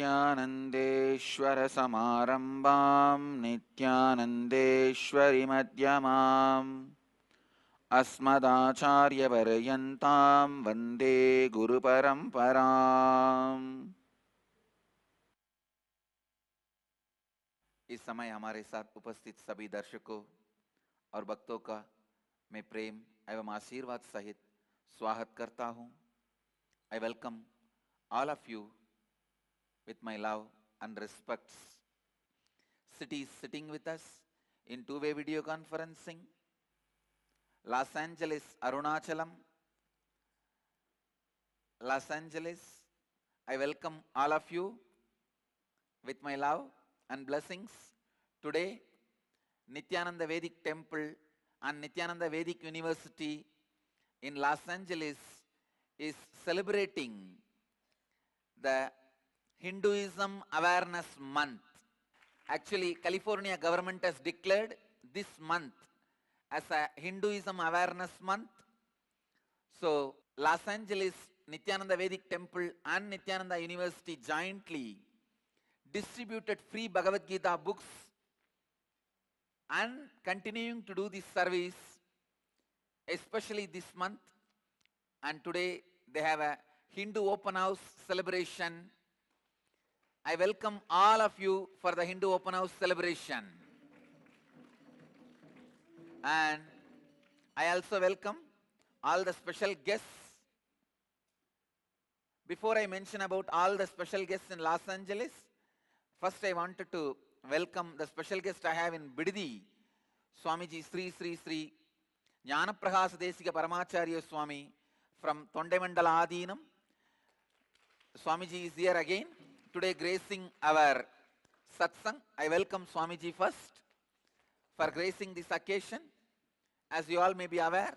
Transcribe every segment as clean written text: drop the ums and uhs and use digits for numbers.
Nityanandeshwara Samarambam Nityanandeshwari Madhyamam Asmadacharya Varyantam Vande Guru Paramparam। इस समय हमारे साथ उपस्थित सभी दर्शकों और भक्तों का मैं प्रेम एवं आशीर्वाद सहित स्वागत करता हूं। I welcome all of you with my love and respects. Cities sitting with us in two-way video conferencing, Los Angeles-Arunachalam, Los Angeles. I welcome all of you with my love and blessings. Today, Nithyananda Vedic Temple and Nithyananda Vedic University in Los Angeles is celebrating the Hinduism Awareness Month. Actually, California government has declared this month as a Hinduism Awareness Month. So, Los Angeles Nithyananda Vedic Temple and Nithyananda University jointly distributed free Bhagawad Gita books and continuing to do this service, especially this month. And today they have a Hindu open house celebration. I welcome all of you for the Hindu open house celebration. And I also welcome all the special guests. Before I mention about all the special guests in Los Angeles, first I wanted to welcome the special guest I have in Bididi, Swamiji Sri Jnanaprahasa Desika Paramacharya Swami from Tondemandala Adinam. Swamiji is here again, today gracing our Satsang. I welcome Swamiji first for gracing this occasion. As you all may be aware,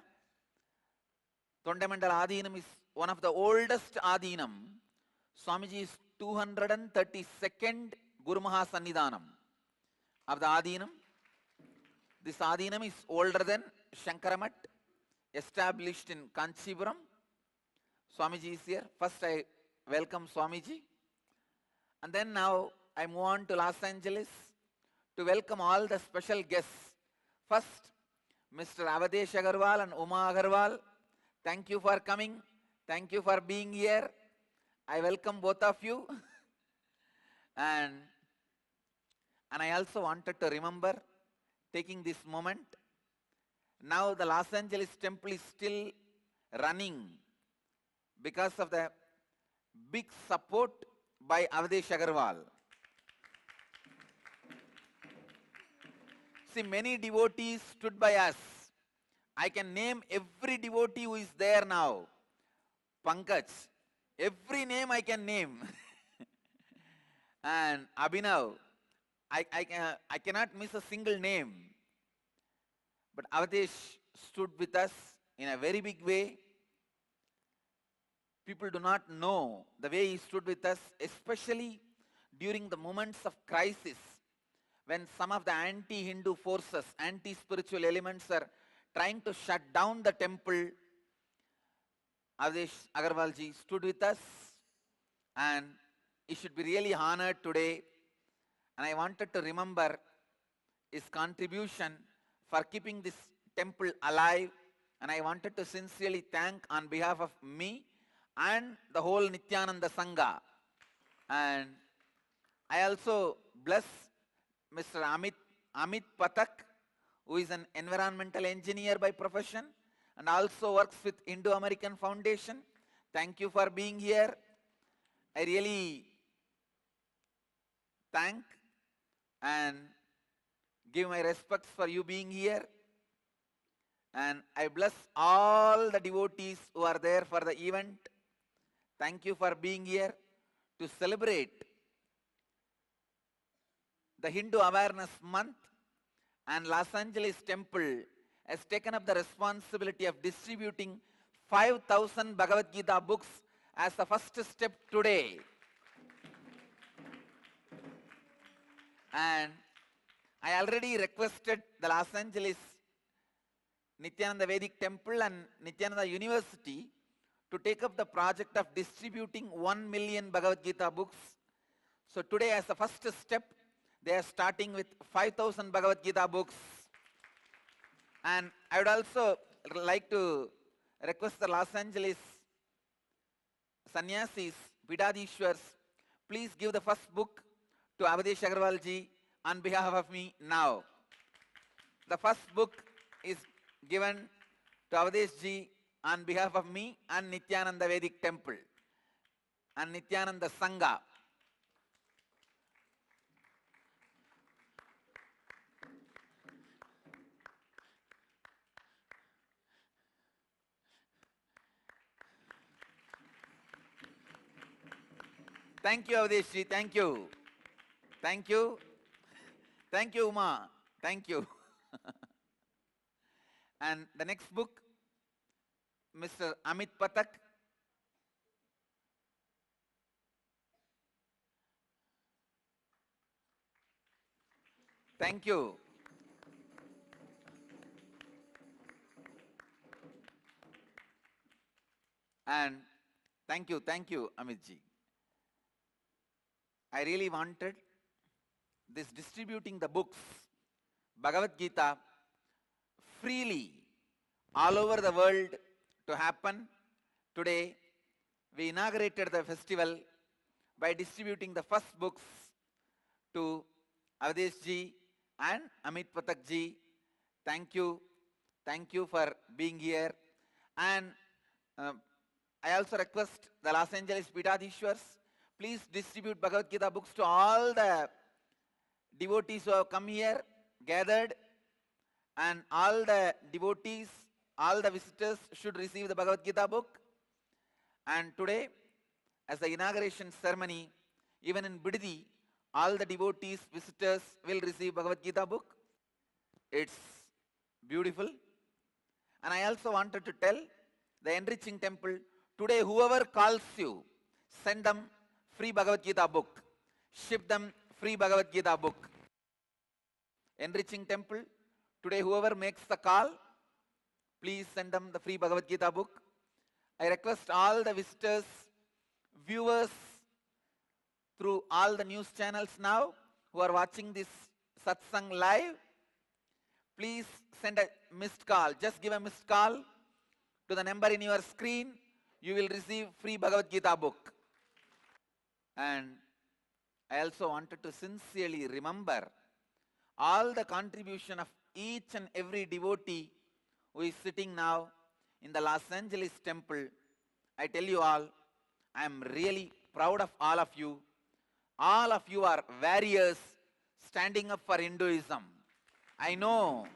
Tondemandala Adinam is one of the oldest Adinam. Swamiji is 232nd Guru Mahasannidhanam of the Adinam. This Adinam is older than Shankaramat, established in Kanchipuram. Swamiji is here. First I welcome Swamiji. And then now I move on to Los Angeles to welcome all the special guests. First, Mr. Avadesh Agarwal and Uma Agarwal. Thank you for coming. Thank you for being here. I welcome both of you. And I also wanted to remember taking this moment. Now the Los Angeles temple is still running because of the big support by Avadesh Agarwal. See, many devotees stood by us. I can name every devotee who is there now. Pankaj, every name I can name. And Abhinav, I cannot miss a single name. But Avadesh stood with us in a very big way. People do not know the way he stood with us, especially during the moments of crisis, when some of the anti-Hindu forces, anti-spiritual elements are trying to shut down the temple. Avadesh Agarwalji stood with us, and he should be really honored today. And I wanted to remember his contribution for keeping this temple alive. And I wanted to sincerely thank on behalf of me and the whole Nithyananda Sangha. And I also bless Mr. Amit Pathak, who is an environmental engineer by profession and also works with Indo-American Foundation. Thank you for being here. I really thank and give my respects for you being here. And I bless all the devotees who are there for the event. Thank you for being here to celebrate the Hindu Awareness Month. And Los Angeles Temple has taken up the responsibility of distributing 5,000 Bhagavad Gita books as the first step today. And I already requested the Los Angeles Nithyananda Vedic Temple and Nithyananda University to take up the project of distributing 1 million Bhagavad Gita books So today, as the first step, they are starting with 5,000 Bhagavad Gita books. And I would also like to request the Los Angeles sannyasis, Pidadishwars, please give the first book to Avdesh Agarwal ji on behalf of me now. The first book is given to Avdesh ji on behalf of me and Nithyananda Vedic Temple and Nithyananda Sangha. Thank you, Avdesh ji. Thank you. Thank you. Thank you, Uma. Thank you. And the next book, Mr. Amit Pathak. Thank you. And thank you, Amit ji. I really wanted this distributing the books, Bhagavad Gita, freely all over the world to happen. Today, we inaugurated the festival by distributing the first books to Avdesh ji and Amit Pathak ji. Thank you. Thank you for being here. And I also request the Los Angeles Pidadishwars, please distribute Bhagavad Gita books to all the devotees who have come here, gathered, and all the devotees, all the visitors should receive the Bhagavad Gita book. And today, as the inauguration ceremony, even in Bididi, all the devotees, visitors will receive Bhagavad Gita book. It's beautiful. And I also wanted to tell the enriching temple, today whoever calls you, send them free Bhagavad Gita book. Ship them free Bhagavad Gita book. Enriching temple, today whoever makes the call, please send them the free Bhagavad Gita book. I request all the visitors, viewers through all the news channels now who are watching this Satsang live, please send a missed call. Just give a missed call to the number in your screen. You will receive free Bhagavad Gita book. And I also wanted to sincerely remember all the contribution of each and every devotee who is sitting now in the Los Angeles temple. I tell you all, I am really proud of all of you. All of you are warriors standing up for Hinduism. I know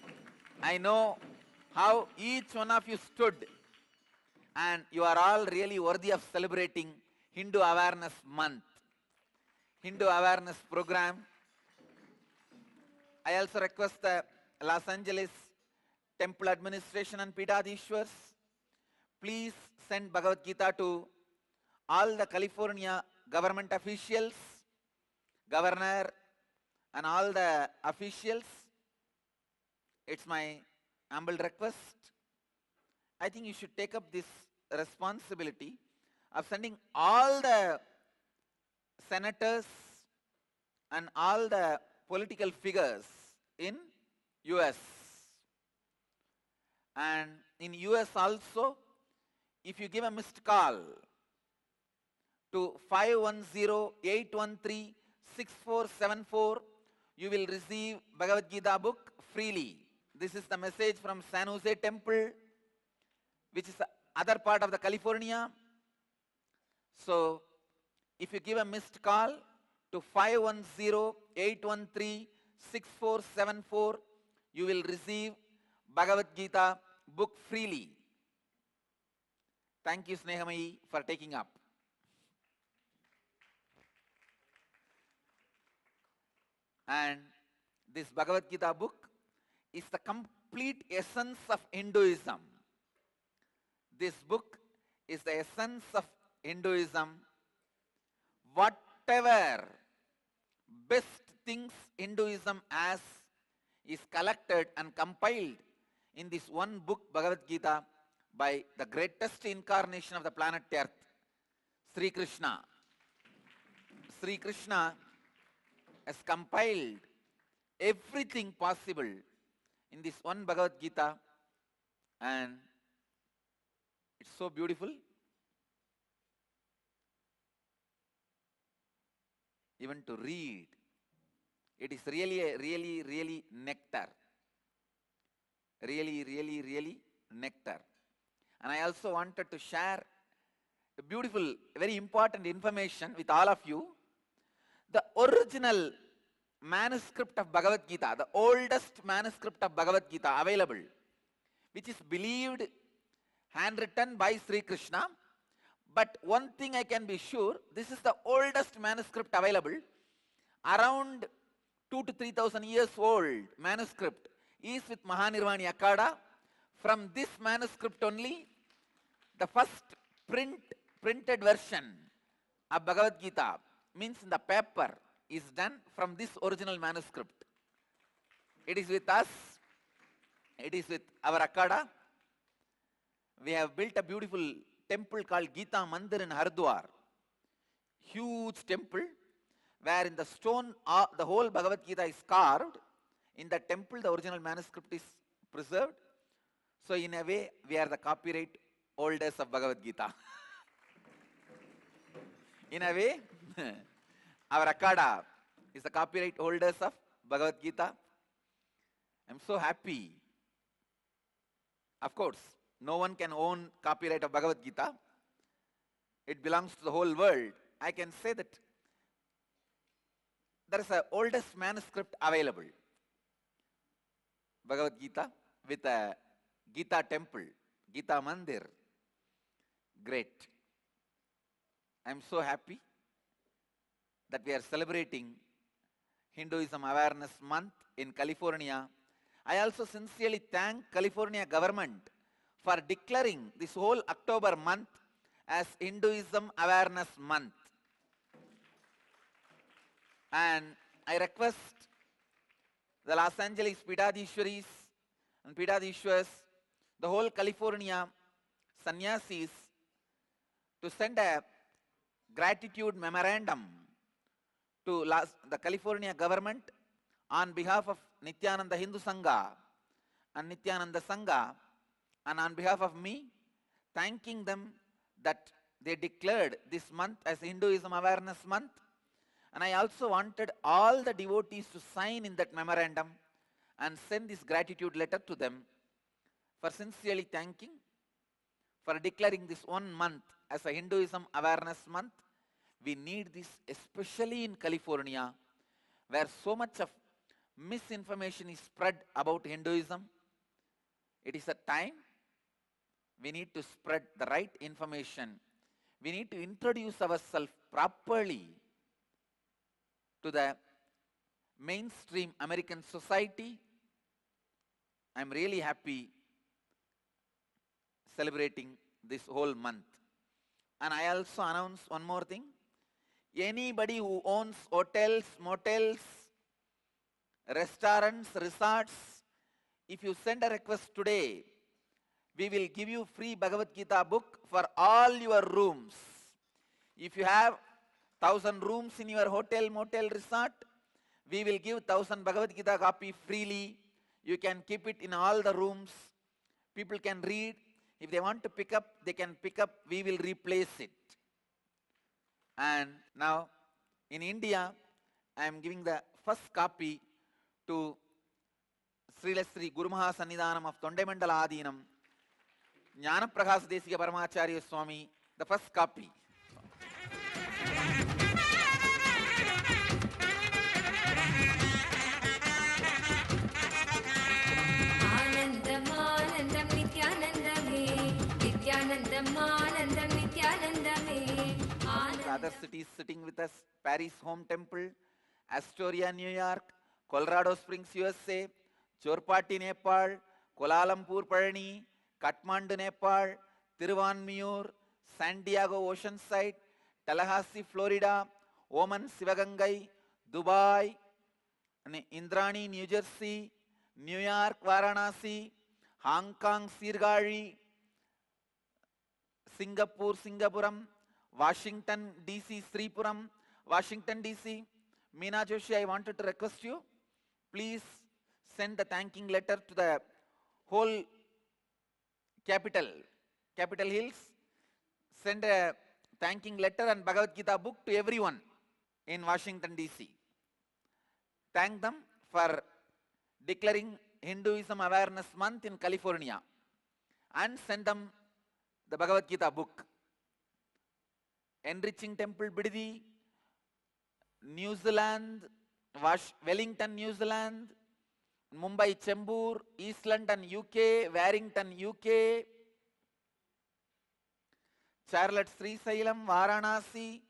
how each one of you stood, and you are all really worthy of celebrating Hindu Awareness Month, Hindu Awareness Program. I also request the Los Angeles Temple Administration and Pidadishwars, please send Bhagavad Gita to all the California government officials, governor, and all the officials. It's my humble request. I think you should take up this responsibility of sending all the senators and all the political figures in US. And in US also, if you give a missed call to 510-813-6474, you will receive Bhagavad Gita book freely. This is the message from San Jose Temple, which is the other part of the California. So, if you give a missed call to 510-813-6474, you will receive Bhagavad Gita book freely. Thank you, Snehamayi, for taking up. And this Bhagavad Gita book is the complete essence of Hinduism. This book is the essence of Hinduism. Whatever best things Hinduism has is collected and compiled in this one book, Bhagavad Gita, by the greatest incarnation of the planet Earth, Sri Krishna. Sri Krishna has compiled everything possible in this one Bhagavad Gita, and it's so beautiful. Even to read, it is really nectar. Really nectar. And I also wanted to share a beautiful, very important information with all of you. The original manuscript of Bhagavad Gita, the oldest manuscript of Bhagavad Gita available, which is believed handwritten by Sri Krishna. But one thing I can be sure, this is the oldest manuscript available, around 2,000 to 3,000 years old manuscript is with Mahanirvani Akada. From this manuscript only, the first printed version of Bhagavad Gita, means in the paper, is done from this original manuscript. It is with us, it is with our Akada. We have built a beautiful temple called Gita Mandir in Haridwar. Huge temple, where in the stone the whole Bhagavad Gita is carved. In the temple, the original manuscript is preserved. So in a way, we are the copyright holders of Bhagavad Gita. In a way, our Akada is the copyright holders of Bhagavad Gita. I'm so happy. Of course, no one can own copyright of Bhagavad Gita. It belongs to the whole world. I can say that there is the oldest manuscript available, Bhagavad Gita, with a Gita temple, Gita Mandir. Great. I'm so happy that we are celebrating Hinduism Awareness Month in California. I also sincerely thank California government for declaring this whole October month as Hinduism Awareness Month. And I request the Los Angeles Pidadishwaris and Pidadishwas, the whole California sannyasis, to send a gratitude memorandum to the California government on behalf of Nithyananda Hindu Sangha and Nithyananda Sangha, and on behalf of me, thanking them that they declared this month as Hinduism Awareness Month. And I also wanted all the devotees to sign in that memorandum and send this gratitude letter to them for sincerely thanking, for declaring this one month as a Hinduism Awareness Month. We need this especially in California, where so much of misinformation is spread about Hinduism. It is a time we need to spread the right information. We need to introduce ourselves properly to the mainstream American society. I'm really happy celebrating this whole month. And I also announce one more thing. Anybody who owns hotels, motels, restaurants, resorts, if you send a request today, we will give you free Bhagavad Gita book for all your rooms. If you have 1,000 rooms in your hotel, motel, resort, we will give 1,000 Bhagavad Gita copy freely. You can keep it in all the rooms. People can read. If they want to pick up, they can pick up. We will replace it. And now, in India, I am giving the first copy to Srila Sri Gurumaha Sannidhanam of Tondemandala Adinam, Jnana Prakasa Desika Paramacharya Swami, the first copy. Other cities sitting with us: Paris Home Temple, Astoria, New York, Colorado Springs, USA, Chorpati, Nepal, Kuala Lumpur, Palani, Kathmandu, Nepal, Tiruvanmiyur, San Diego, Oceanside, Tallahassee, Florida, Oman, Sivagangai, Dubai, Indrani, New Jersey, New York, Varanasi, Hong Kong, Sirgari, Singapore, Singapuram, Washington, DC, Sripuram, Washington DC, Meena Joshi, I wanted to request you, please send the thanking letter to the whole Capitol Hills. Send a thanking letter and Bhagavad Gita book to everyone in Washington DC. Thank them for declaring Hinduism Awareness Month in California, and send them the Bhagavad Gita book. Enriching Temple Bididi, New Zealand, Wellington, New Zealand, Mumbai, Chembur, East London, UK, Warrington, UK, Charlotte, Srisailam, Varanasi,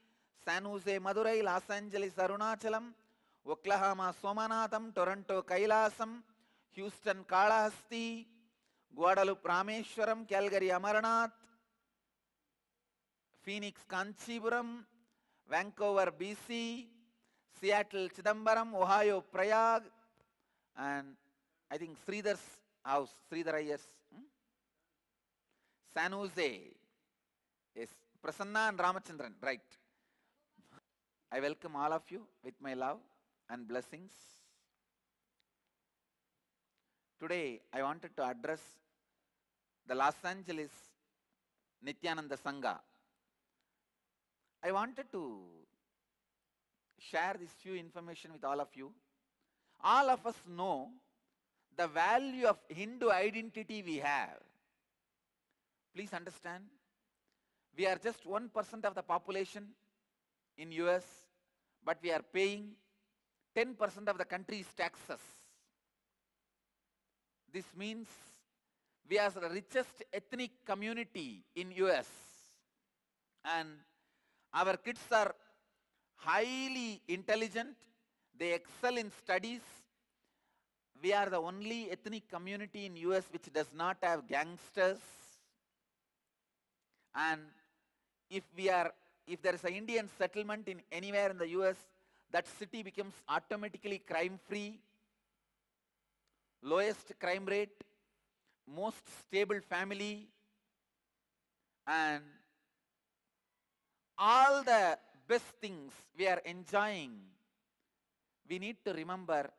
San Jose, Madurai, Los Angeles-Arunachalam, Oklahoma, Somanatham, Toronto, Kailasam, Houston, Kalahasti, Guadalupe, Rameshwaram, Calgary, Amarnath, Phoenix, Kanchipuram, Vancouver, BC, Seattle, Chidambaram, Ohio, Prayag, and I think Sridhar's house, Sridhar IS, San Jose, yes, Prasanna and Ramachandran, right. I welcome all of you with my love and blessings. Today, I wanted to address the Los Angeles Nithyananda Sangha. I wanted to share this few information with all of you. All of us know the value of Hindu identity we have. Please understand, we are just 1% of the population in US, but we are paying 10% of the country's taxes. This means we are the richest ethnic community in US, and our kids are highly intelligent, they excel in studies. We are the only ethnic community in US which does not have gangsters. And if there is an Indian settlement in anywhere in the US, that city becomes automatically crime-free, lowest crime rate, most stable family, and all the best things we are enjoying. We need to remember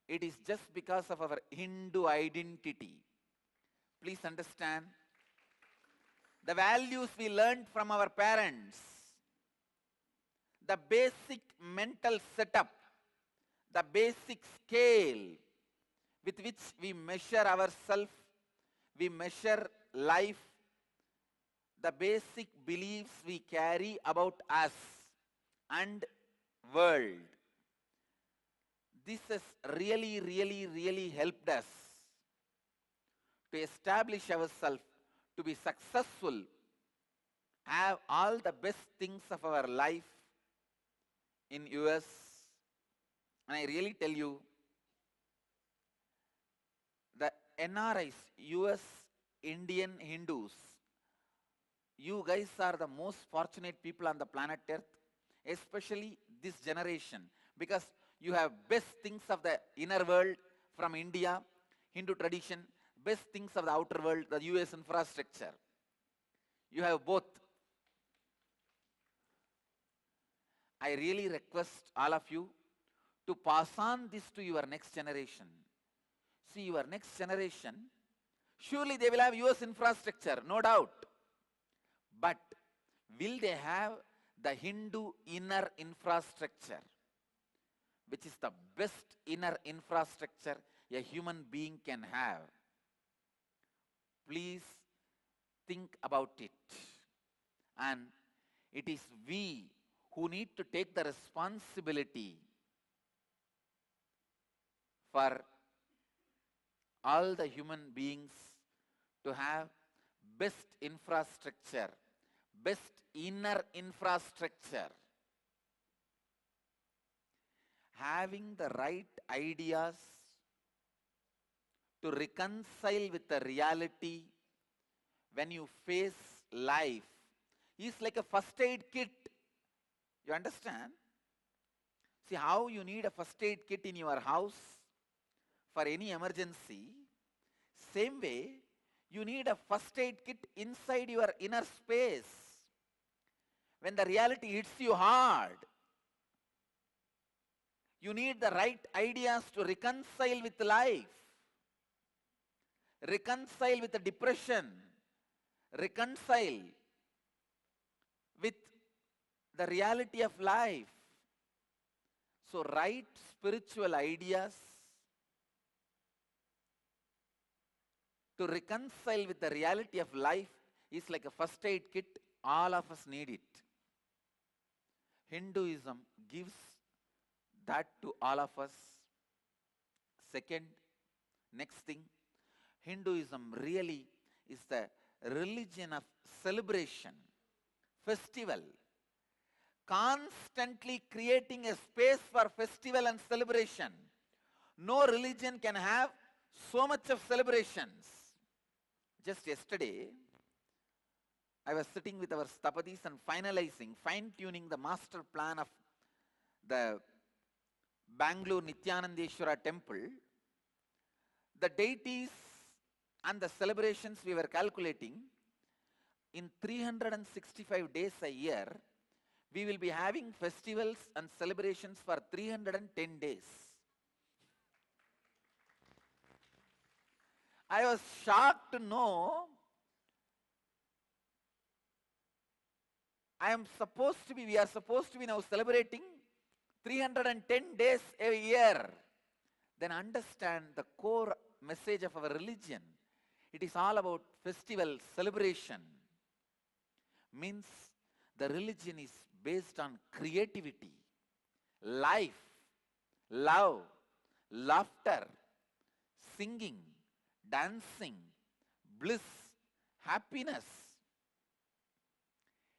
it is just because of our Hindu identity. Please understand, the values we learned from our parents, the basic mental setup, the basic scale with which we measure ourselves, we measure life, the basic beliefs we carry about us and world. This has really helped us to establish ourselves, to be successful, have all the best things of our life in US. And I really tell you, the NRIs, US Indian Hindus, you guys are the most fortunate people on the planet Earth, especially this generation, because you have best things of the inner world from India, Hindu tradition, best things of the outer world, the US infrastructure. You have both. I really request all of you to pass on this to your next generation. See, your next generation, surely they will have US infrastructure, no doubt. But will they have the Hindu inner infrastructure, which is the best inner infrastructure a human being can have? Please think about it. And it is we who need to take the responsibility for all the human beings to have best infrastructure, best inner infrastructure. Having the right ideas to reconcile with the reality when you face life is like a first aid kit. You understand? See how you need a first aid kit in your house for any emergency. Same way, you need a first aid kit inside your inner space. When the reality hits you hard, You need the right ideas to reconcile with life, reconcile with the depression, reconcile with the reality of life. So right spiritual ideas to reconcile with the reality of life is like a first aid kit. All of us need it. Hinduism gives that to all of us. Second, next thing, Hinduism really is the religion of celebration, festival, constantly creating a space for festival and celebration. No religion can have so much of celebrations. Just yesterday, I was sitting with our Tattvas and finalizing, fine-tuning the master plan of the Bangalore Nithyanandeshwara temple. The deities and the celebrations we were calculating, in 365 days a year, we will be having festivals and celebrations for 310 days. I was shocked to know we are supposed to be now celebrating 310 days a year. Then understand the core message of our religion. It is all about festival celebration. Means the religion is based on creativity, life, love, laughter, singing, dancing, bliss, happiness.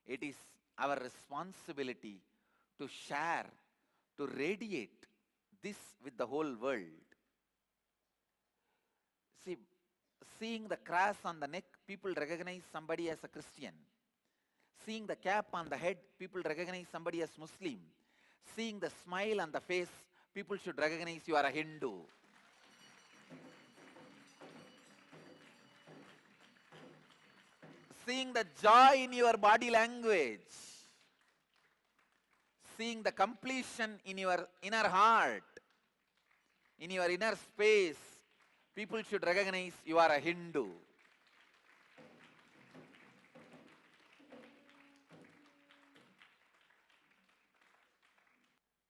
It is our responsibility to share, to radiate this with the whole world. See, seeing the cross on the neck, people recognize somebody as a Christian. Seeing the cap on the head, people recognize somebody as Muslim. Seeing the smile on the face, people should recognize you are a Hindu. Seeing the joy in your body language, seeing the completion in your inner heart, in your inner space, people should recognize you are a Hindu.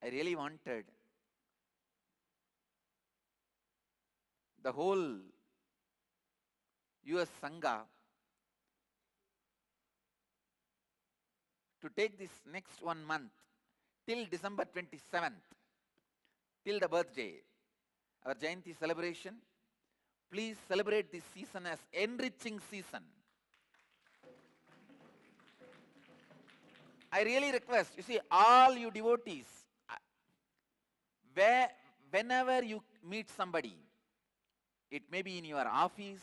I really wanted the whole US Sangha to take this next 1 month till December 27th, till the birthday, our Jayanti celebration. Please celebrate this season as enriching season. I really request, you see, all you devotees, whenever you meet somebody, it may be in your office,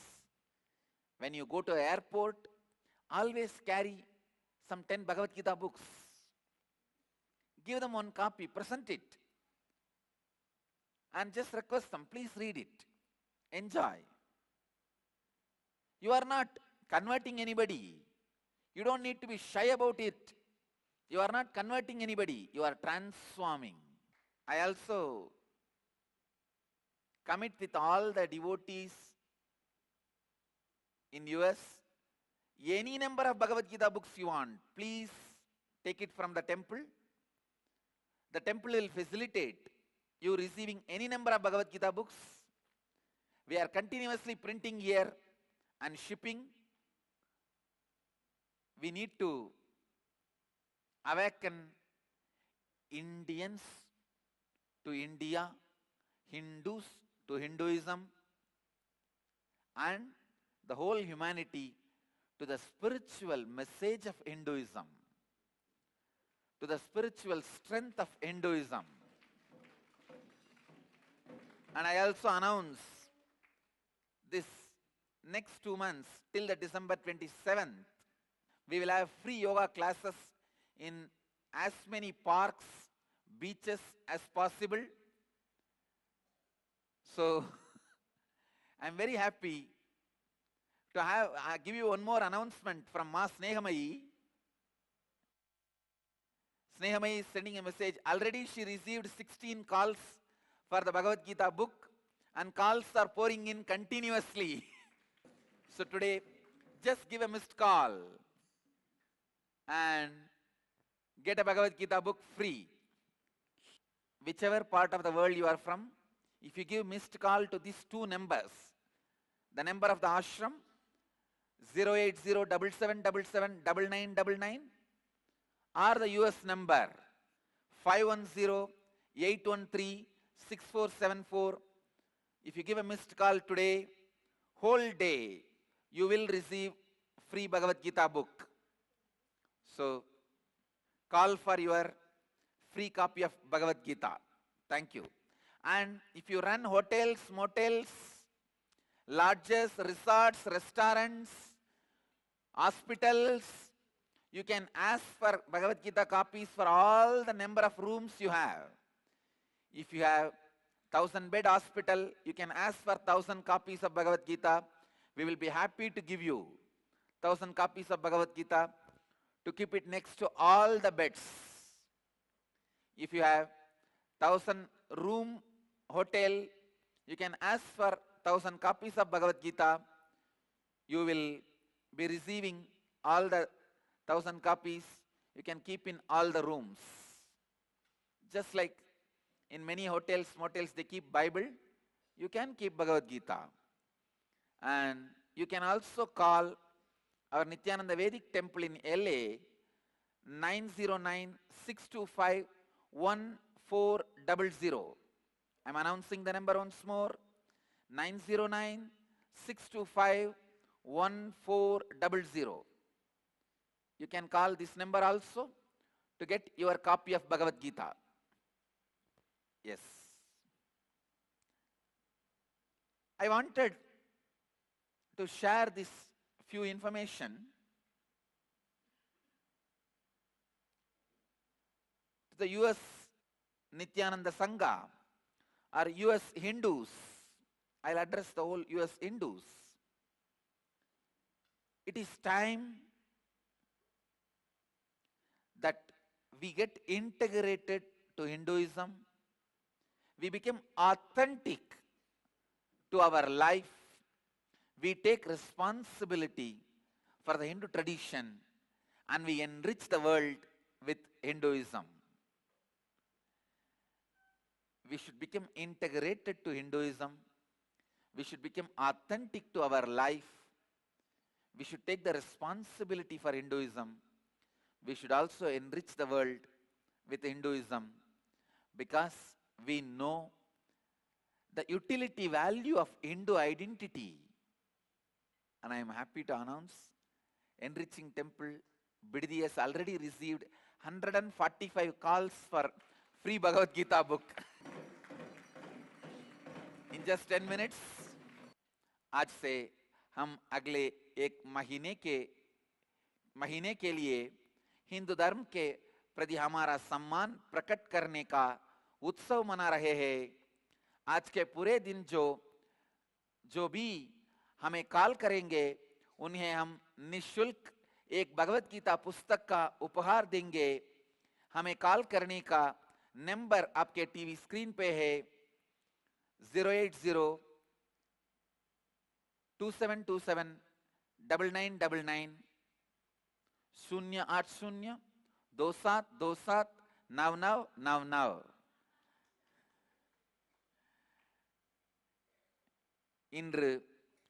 when you go to an airport, always carry some 10 Bhagavad Gita books. Give them one copy, present it, and just request them, please read it, enjoy. You are not converting anybody. You don't need to be shy about it. You are not converting anybody, you are transforming. I also commit with all the devotees in US, any number of Bhagavad Gita books you want, please take it from the temple. The temple will facilitate you receiving any number of Bhagavad Gita books. We are continuously printing here and shipping. We need to awaken Indians to India, Hindus to Hinduism, and the whole humanity to the spiritual message of Hinduism, to the spiritual strength of Hinduism. And I also announce this next 2 months till the December 27th, we will have free yoga classes in as many parks, beaches as possible. So I'm very happy to give you one more announcement from Ma Snehamayi. Snehamai is sending a message. Already she received 16 calls for the Bhagavad Gita book, and calls are pouring in continuously. So today, just give a missed call and get a Bhagavad Gita book free. Whichever part of the world you are from, if you give missed call to these two numbers, the number of the ashram 08077779999 or the US number 510-813-6474. If you give a missed call today, whole day, you will receive free Bhagavad Gita book. So, call for your free copy of Bhagavad Gita. Thank you. And if you run hotels, motels, lodges, resorts, restaurants, hospitals, you can ask for Bhagavad Gita copies for all the number of rooms you have. If you have 1000-bed hospital, you can ask for 1000 copies of Bhagavad Gita. We will be happy to give you 1000 copies of Bhagavad Gita to keep it next to all the beds. If you have 1000-room hotel, you can ask for 1000 copies of Bhagavad Gita. You will be receiving all the 1000 copies. You can keep in all the rooms. Just like in many hotels, motels, they keep Bible, you can keep Bhagavad Gita. And you can also call our Nithyananda Vedic Temple in LA, 909-625-1400. I'm announcing the number once more, 909-625-1400. You can call this number also to get your copy of Bhagavad Gita. Yes. I wanted to share this few information to the US Nithyananda Sangha or US Hindus. I'll address the whole US Hindus. It is time that we get integrated to Hinduism. We become authentic to our life. We take responsibility for the Hindu tradition and we enrich the world with Hinduism. We should become integrated to Hinduism. We should become authentic to our life. We should take the responsibility for Hinduism. We should also enrich the world with Hinduism because we know the utility value of Hindu identity. And I am happy to announce Enriching Temple Bididi has already received 145 calls for free Bhagavad Gita book. In just 10 minutes, आज से हम अगले एक महीने के लिए हिंदू धर्म के प्रति हमारा सम्मान प्रकट करने का उत्सव मना रहे हैं। आज के पूरे दिन जो भी हमें कॉल करेंगे उन्हें हम निःशुल्क एक भगवत गीता पुस्तक का उपहार देंगे। हमें कॉल करने का नंबर आपके टीवी स्क्रीन पे है 080-2727-9999 080-2727-9999. இன்று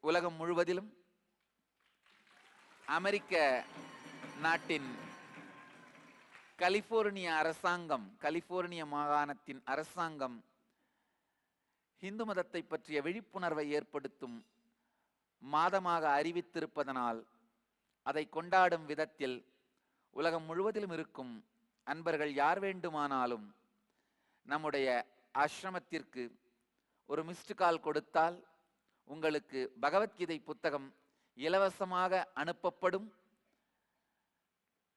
உலகம் முழுவதிலும் அமெரிக்க நாட்டின் கலிபோர்னியா மாகாணத்தின் அரசாங்கம் இந்து மதத்தை பற்றிய விழிப்புணர்வை ஏற்படுத்தும் மாதமாக அறிவித்திருப்பதனால் அதை கொண்டாடும் விதத்தில் உலகம் முழுவதிலும் இருக்கும் அன்பர்கள் யார் வேண்டுமானாலும் நம்முடைய ஆசிரமத்திற்கு ஒரு மிஸ்டு கால் கொடுத்தால் உங்களுக்கு பகவத்கீதை புத்தகம் இலவசமாக அனுப்பப்படும்.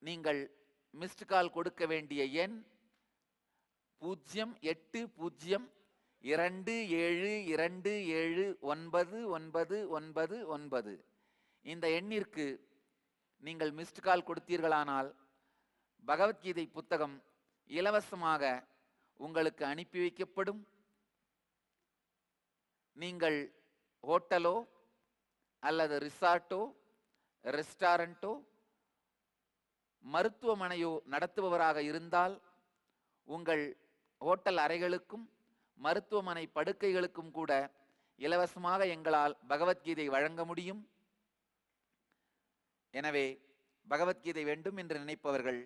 நீங்கள் மிஸ்டு கால் கொடுக்க வேண்டிய எண் 08027279999. இந்த எண்ணிற்கு நீங்கள் மிஸ்டு கால் கொடுத்தீர்களானால் பகவத்கீதை புத்தகம் இலவசமாக உங்களுக்கு அனுப்பி வைக்கப்படும். நீங்கள் ஹோட்டலோ அல்லது ரிசார்ட்டோ, ரெஸ்டாரண்ட்டோ, மருத்துவமனையோ நடத்துபவராக இருந்தால் உங்கள் ஹோட்டல் அறைகளுக்கும் மருத்துவமனை படுக்கைகளுக்கும் கூட இலவசமாக எங்களால் பகவத்கீதை வழங்க முடியும். எனவே பகவத்கீதை வேண்டும் என்று நினைப்பவர்கள்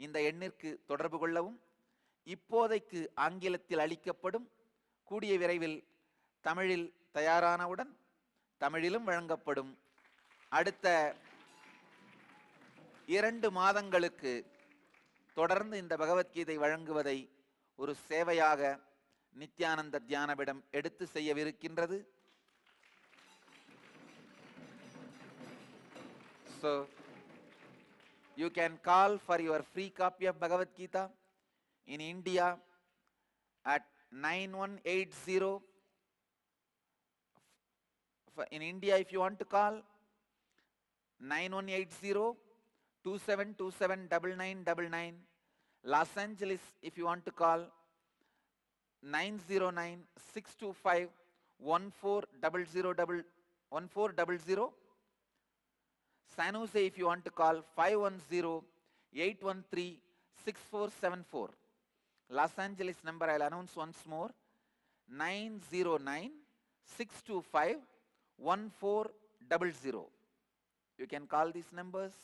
இந்த எண்ணிற்கு தொடர்பு கொள்ளவும். இப்போதைக்கு ஆங்கிலத்தில் அளிக்கப்படும், கூடிய விரைவில் தமிழில் தயாரானவுடன் தமிழிலும் வழங்கப்படும். அடுத்த 2 மாதங்களுக்கு தொடர்ந்து இந்த பகவத்கீதை வழங்குவதை ஒரு சேவையாக நித்யானந்த தியானபீடம் எடுத்து செய்யவிருக்கின்றது. So, you can call for your free copy of Bhagavad Gita in India at 9180. In India, if you want to call, 9180-2727-9999. Los Angeles, if you want to call, 909-625-1400. San Jose, if you want to call, 510-813-6474. Los Angeles number I'll announce once more, 909-625-1400. You can call these numbers.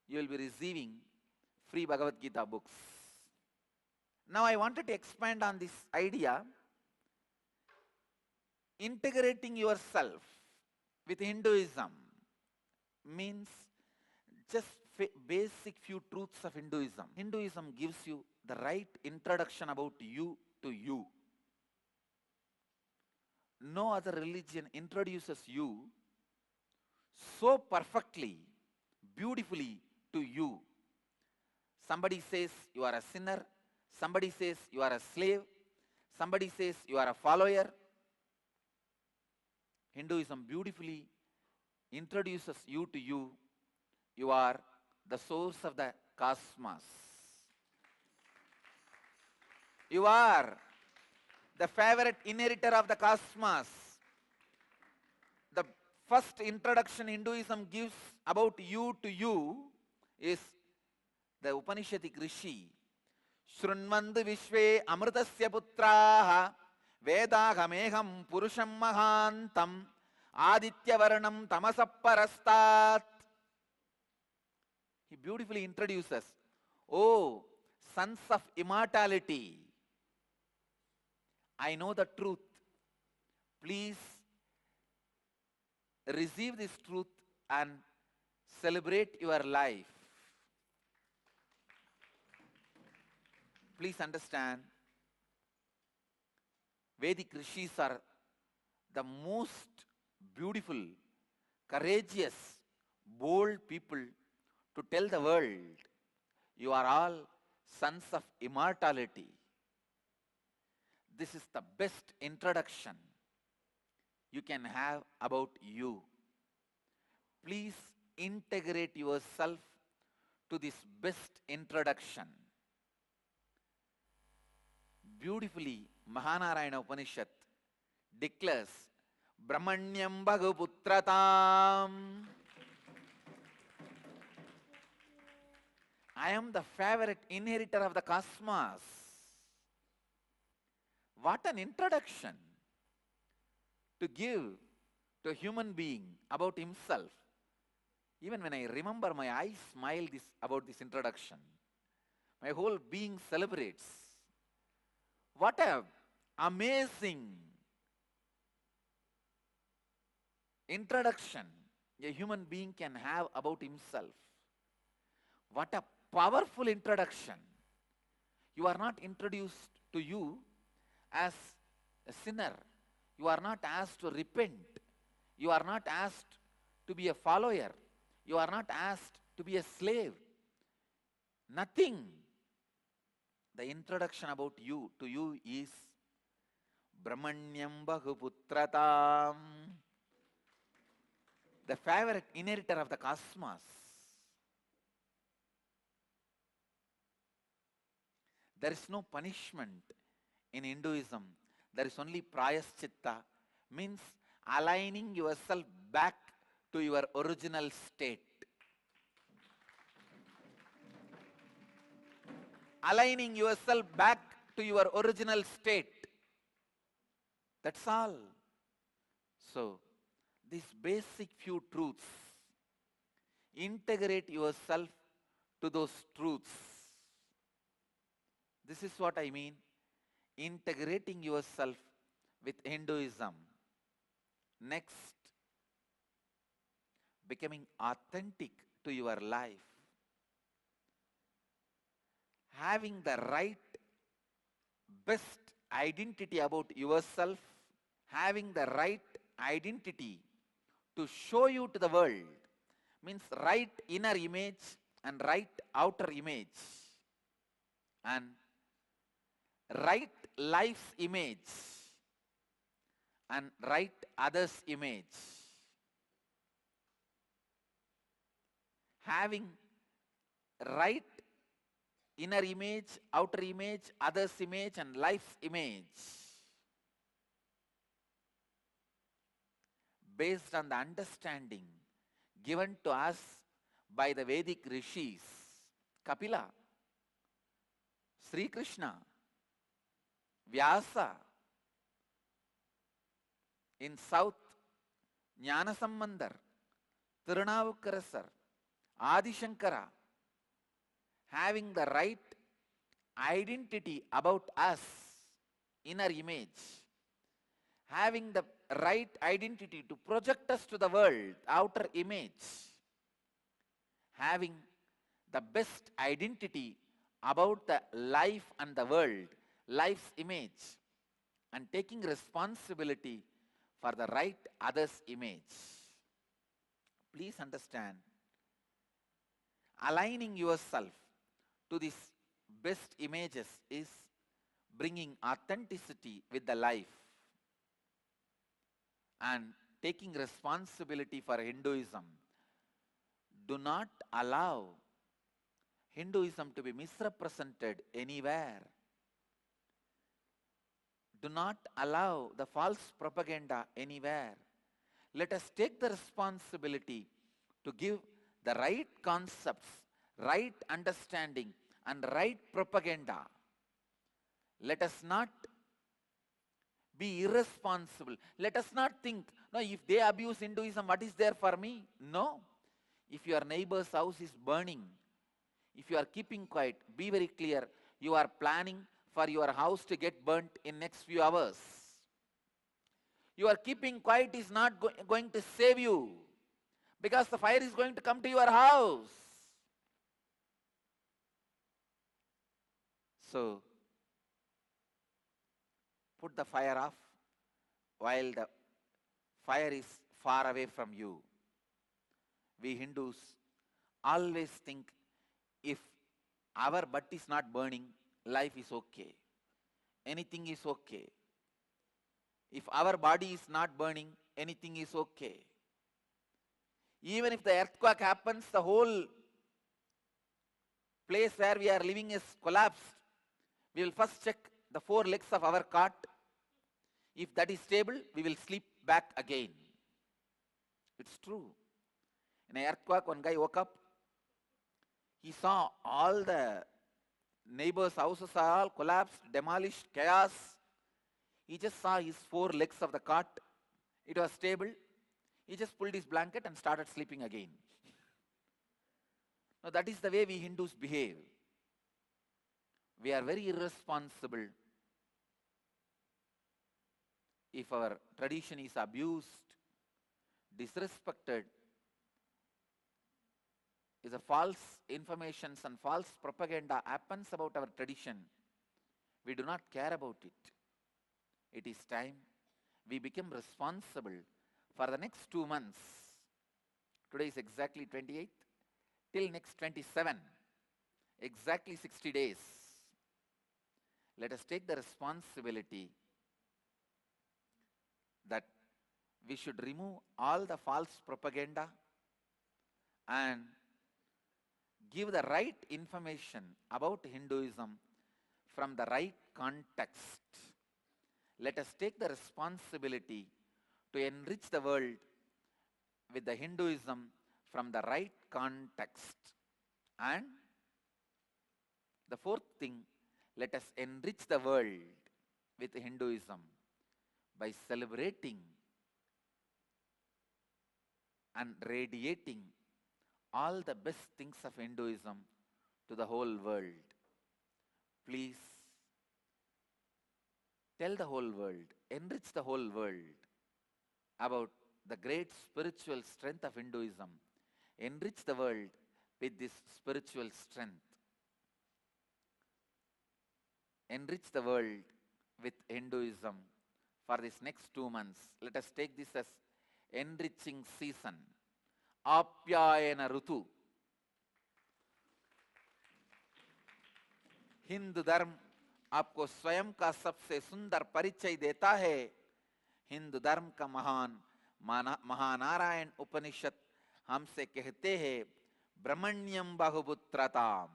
You will be receiving free Bhagavad Gita books. Now I wanted to expand on this idea, integrating yourself with Hinduism means just basic few truths of Hinduism. Hinduism gives you the right introduction about you to you. No other religion introduces you so perfectly, beautifully to you. Somebody says you are a sinner, somebody says you are a slave, somebody says you are a follower. Hinduism beautifully introduces you to you. You are the source of the cosmos. You are the favorite inheritor of the cosmos. The first introduction Hinduism gives about you to you is the Upanishadic Rishi. Shrunvandu Vishve Amritasya Putraha Vedagameham Purusham Mahantam Aditya Varanam Tamasapparastat. He beautifully introduces, oh, sons of immortality, I know the truth. Please receive this truth and celebrate your life. Please understand, Vedic Rishis are the most beautiful, courageous, bold people to tell the world, you are all sons of immortality. This is the best introduction you can have about you. Please integrate yourself to this best introduction. Beautifully, Mahanarayana Upanishad declares, Brahmanyam Bhaguputratam. I am the favorite inheritor of the cosmos. What an introduction to give to a human being about himself. Even when I remember, my eyes smile about this introduction. My whole being celebrates. What a amazing introduction a human being can have about himself. What a powerful introduction. You are not introduced to you as a sinner. You are not asked to repent. You are not asked to be a follower. You are not asked to be a slave. Nothing. The introduction about you to you is Brahmanyam Bhaguputratam, the favorite inheritor of the cosmos. There is no punishment in Hinduism. There is only prayaschitta, means aligning yourself back to your original state. Aligning yourself back to your original state. That's all. So, these basic few truths, integrate yourself to those truths. This is what I mean, integrating yourself with Hinduism. Next, becoming authentic to your life. Having the right, best identity about yourself, having the right identity to show you to the world, means right inner image and right outer image, and right life's image and right others' image. Having right inner image, outer image, others' image, and life's image, based on the understanding given to us by the Vedic rishis, Kapila, Sri Krishna, Vyasa, in south, Jnanasambandar, Tirunavukkarasar, Adi Shankara, having the right identity about us, inner image, having the right identity to project us to the world, outer image, having the best identity about the life and the world, life's image, and taking responsibility for the right others' image. Please understand, aligning yourself to these best images is bringing authenticity with the life and taking responsibility for Hinduism. Do not allow Hinduism to be misrepresented anywhere. Do not allow the false propaganda anywhere. Let us take the responsibility to give the right concepts, right understanding, and right propaganda. Let us not be irresponsible. Let us not think, no, if they abuse Hinduism, what is there for me? No. If your neighbor's house is burning, if you are keeping quiet, be very clear, you are planning for your house to get burnt in next few hours. Your keeping quiet is not going to save you, because the fire is going to come to your house. So, put the fire off while the fire is far away from you. We Hindus always think, if our butt is not burning, life is okay. Anything is okay. If our body is not burning, anything is okay. Even if the earthquake happens, the whole place where we are living is collapsed, we will first check the four legs of our cot. If that is stable, we will sleep back again. It's true. In an earthquake, one guy woke up. He saw all the neighbors' houses are all collapsed, demolished, chaos. He just saw his four legs of the cot. It was stable. He just pulled his blanket and started sleeping again. Now that is the way we Hindus behave. We are very irresponsible if our tradition is abused, disrespected, if the false information and false propaganda happens about our tradition, we do not care about it. It is time we become responsible for the next 2 months. Today is exactly 28th, till next 27, exactly 60 days. Let us take the responsibility that we should remove all the false propaganda and give the right information about Hinduism from the right context. Let us take the responsibility to enrich the world with the Hinduism from the right context. And the fourth thing, let us enrich the world with Hinduism by celebrating and radiating all the best things of Hinduism to the whole world. Please tell the whole world, enrich the whole world about the great spiritual strength of Hinduism. Enrich the world with this spiritual strength. Enrich the world with Hinduism for this next 2 months. Let us take this as enriching season. Apyayana Rutu. Hindu धर्म आपको स्वयं का सबसे सुंदर परिचय देता है. हिंदू धर्म का महानारायण उपनिषद हमसे कहते हैं, ब्रह्मण्यम बहुपुत्रताम.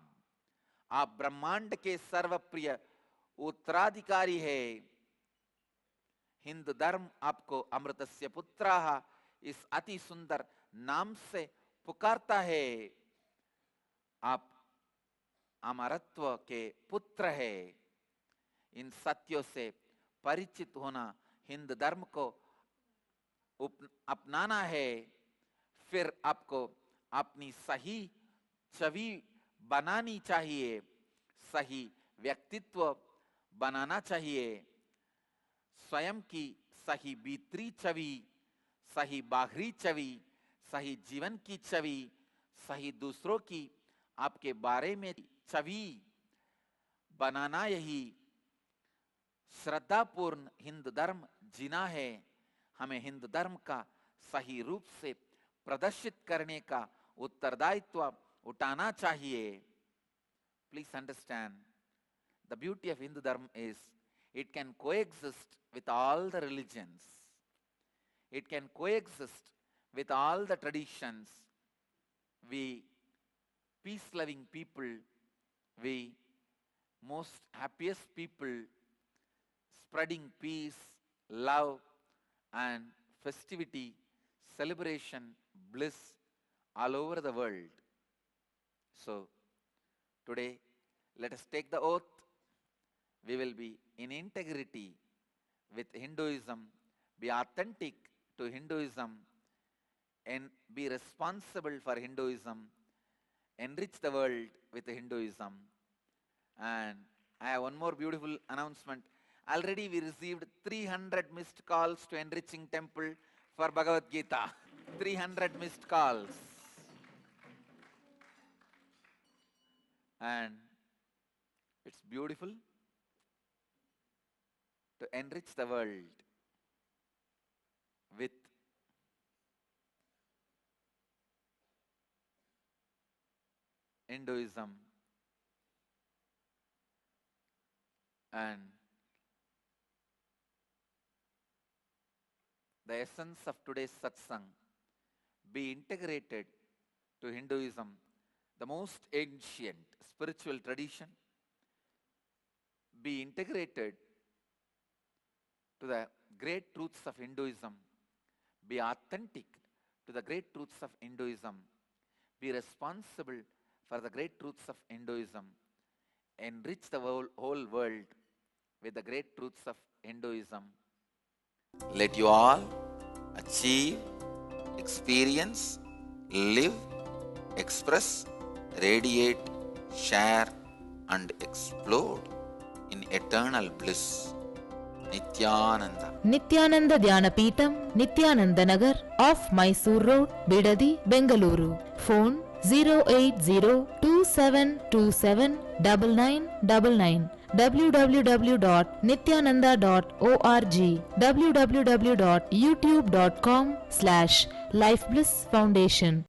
आप ब्रह्मांड के सर्वप्रिय उत्तराधिकारी है. हिंदू धर्म आपको अमृतस्य पुत्राः इस अति सुंदर नाम से पुकारता है. आप अमरत्व के पुत्र है. इन सत्यों से परिचित होना, हिंदू धर्म को अपनाना है. फिर आपको अपनी सही छवि बनानी चाहिए, सही व्यक्तित्व बनाना चाहिए. स्वयं की सही भीतरी छवि, सही बाहरी छवि, सही जीवन की छवि, सही दूसरों की आपके बारे में छवि बनाना, यही श्रद्धापूर्ण हिंदू धर्म जीना है. हमें हिंदू धर्म का सही रूप से प्रदर्शित करने का उत्तरदायित्व उठाना चाहिए. Please understand, the beauty of Hindu Dharma is it can coexist with all the religions. It can coexist with all the traditions. We peace-loving people, we most happiest people, spreading peace, love, and festivity, celebration, bliss all over the world. So, today, let us take the oath. We will be in integrity with Hinduism, be authentic to Hinduism, and be responsible for Hinduism, enrich the world with Hinduism. And I have one more beautiful announcement. Already we received 300 missed calls to Enriching Temple for Bhagawad Gita. 300 missed calls. And it's beautiful to enrich the world with Hinduism. And the essence of today's Satsang, be integrated to Hinduism, the most ancient spiritual tradition, be integrated to the great truths of Hinduism, be authentic to the great truths of Hinduism, be responsible for the great truths of Hinduism, enrich the whole world with the great truths of Hinduism. Let you all achieve, experience, live, express, radiate, share, and explode in eternal bliss. Nithyananda. Nithyananda Dhyanapitham, Nithyananda Nagar, off Mysore Road, Bidadi, Bengaluru. Phone 08027279999. www.nithyananda.org. www.youtube.com/Life Bliss Foundation.